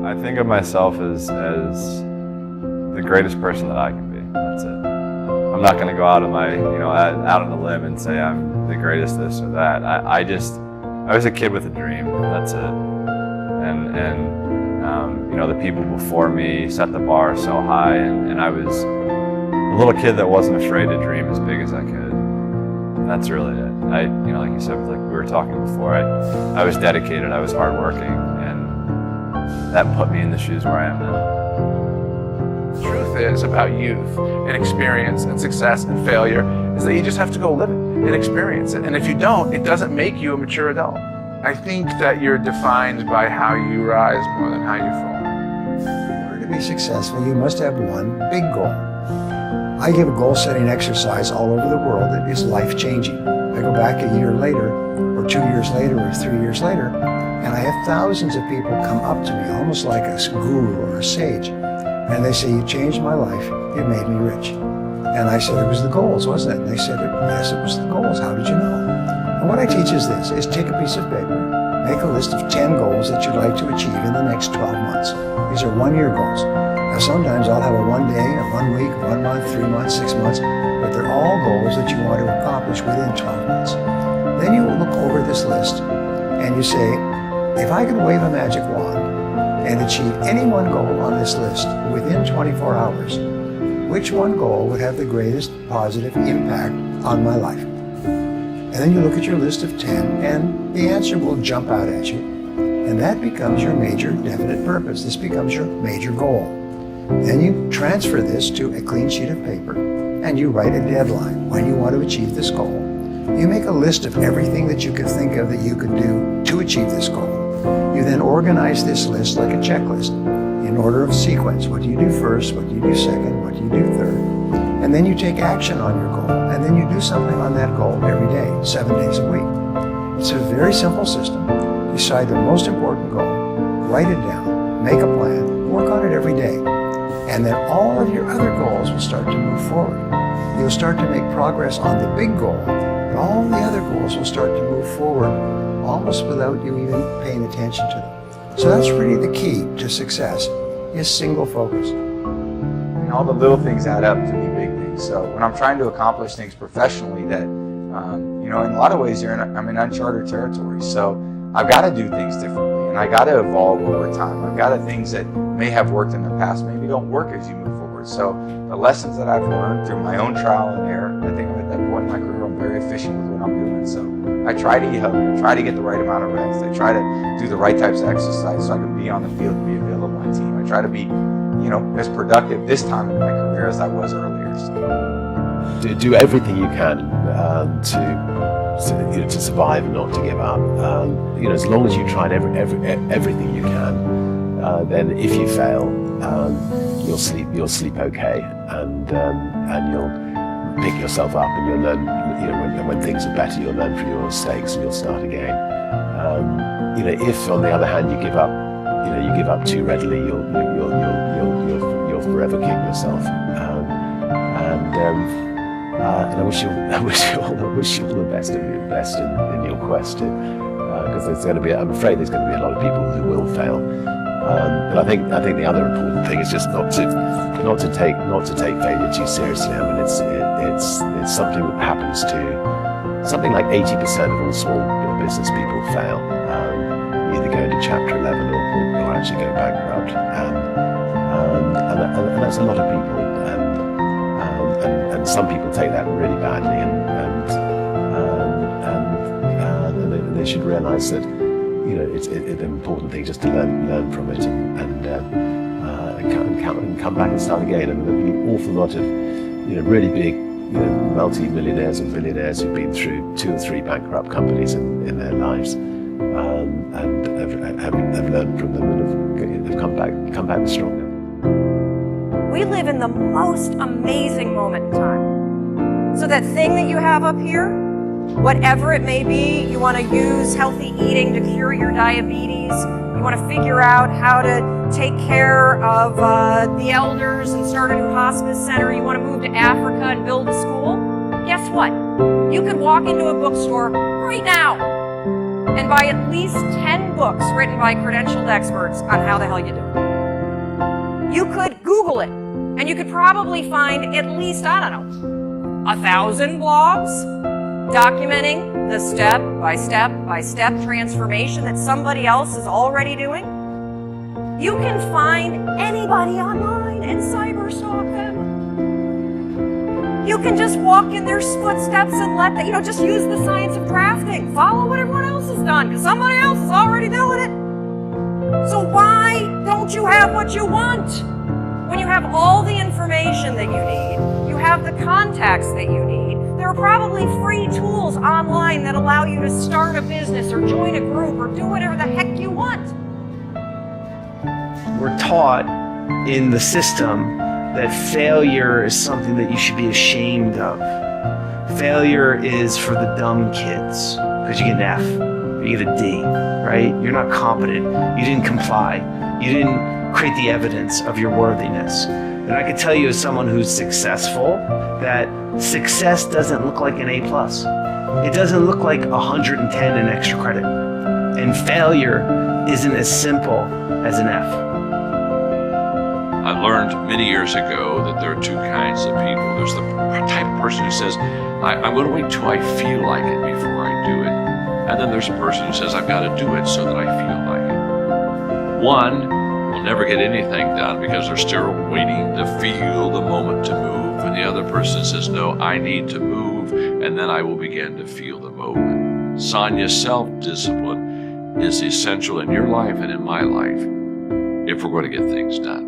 I think of myself as the greatest person that I can be. That's it. I'm not going to go out on out on a limb and say I'm the greatest this or that. I was a kid with a dream. That's it. And the people before me set the bar so high, and I was a little kid that wasn't afraid to dream as big as I could. And that's really it. Like you said, like we were talking before, I was dedicated, I was hardworking, and that put me in the shoes where I am now. The truth is about youth and experience and success and failure is that you just have to go live it and experience it. And if you don't, it doesn't make you a mature adult. I think that you're defined by how you rise more than how you fall. In order to be successful, you must have one big goal. I give a goal-setting exercise all over the world that is life-changing. I go back a year later, or 2 years later, or 3 years later, and I have thousands of people come up to me, almost like a guru or a sage, and they say, "You changed my life, it made me rich." And I said, "It was the goals, wasn't it?" And they said, "Yes, it was the goals. How did you know?" And what I teach is this, is take a piece of paper, make a list of 10 goals that you'd like to achieve in the next 12 months. These are one-year goals. Now sometimes I'll have a 1 day, a 1 week, 1 month, 3 months, 6 months, but they're all goals that you want to accomplish within 12 months. Then you look over this list and you say, if I could wave a magic wand and achieve any one goal on this list within 24 hours, which one goal would have the greatest positive impact on my life? And then you look at your list of 10 and the answer will jump out at you. And that becomes your major definite purpose. This becomes your major goal. Then you transfer this to a clean sheet of paper and you write a deadline when you want to achieve this goal. You make a list of everything that you could think of that you could do to achieve this goal. You then organize this list like a checklist in order of sequence. What do you do first? What do you do second? What do you do third? And then you take action on your goal, and then you do something on that goal every day, 7 days a week. It's a very simple system. Decide the most important goal, write it down, make a plan, work on it every day, and then all of your other goals will start to move forward. You'll start to make progress on the big goal, but all the other goals will start to move forward almost without you even paying attention to them. So that's really the key to success, is single focus. And all the little things add up to be big things. So when I'm trying to accomplish things professionally that, in a lot of ways I'm in uncharted territory. So I've got to do things differently, and I got to evolve over time. I've got things that may have worked in the past, maybe don't work as you move forward. So the lessons that I've learned through my own trial and error, I think I'm at that point in my career, I'm very efficient with what I'm doing. So I try to eat healthy, I try to get the right amount of rest, I try to do the right types of exercise so I can be on the field and be available to my team. I try to be, as productive this time in my career as I was earlier. So. Do everything you can to survive and not to give up. As long as you try everything you can, then if you fail, you'll sleep okay, and you'll pick yourself up, and you'll learn. When things are better, you'll learn from your mistakes and you'll start again. If on the other hand you give up too readily, you'll forever kick yourself. And I wish you all the best in your quest, because I'm afraid there's going to be a lot of people who will fail. But I think the other important thing is just not to take failure too seriously. I mean, it's something that happens to something like 80% of all small business people fail. Either go into Chapter 11 or actually go bankrupt, and that's a lot of people. And some people take that really badly, and they should realise that it's an important thing just to learn from it and come back and start again. And there'll be an awful lot of really big multi-millionaires and billionaires who've been through 2 or 3 bankrupt companies in their lives, and have learned from them and have come back stronger. We live in the most amazing moment in time. So that thing that you have up here, whatever it may be, you want to use healthy eating to cure your diabetes, you want to figure out how to take care of the elders and start a new hospice center, you want to move to Africa and build a school, guess what? You could walk into a bookstore right now and buy at least 10 books written by credentialed experts on how the hell you do it. You could Google it, and you could probably find at least, I don't know, 1,000 blogs documenting the step-by-step transformation that somebody else is already doing. You can find anybody online and cyberstalk them. You can just walk in their footsteps and let them, just use the science of drafting. Follow what everyone else has done, because somebody else is already doing it. So why don't you have what you want? When you have all the information that you need, you have the contacts that you need, there are probably free tools online that allow you to start a business or join a group or do whatever the heck you want. We're taught in the system that failure is something that you should be ashamed of. Failure is for the dumb kids, because you get an F, you get a D, right? You're not competent. You didn't comply. You didn't create the evidence of your worthiness. And I can tell you as someone who's successful that success doesn't look like an A+. It doesn't look like 110 in extra credit. And failure isn't as simple as an F. I learned many years ago that there are two kinds of people. There's the type of person who says, I'm going to wait till I feel like it before I do it. And then there's a person who says, I've got to do it so that I feel like it. One will never get anything done because they're still waiting to feel the moment to move. And the other person says, no, I need to move, and then I will begin to feel the moment. Sonia, self-discipline is essential in your life and in my life if we're going to get things done.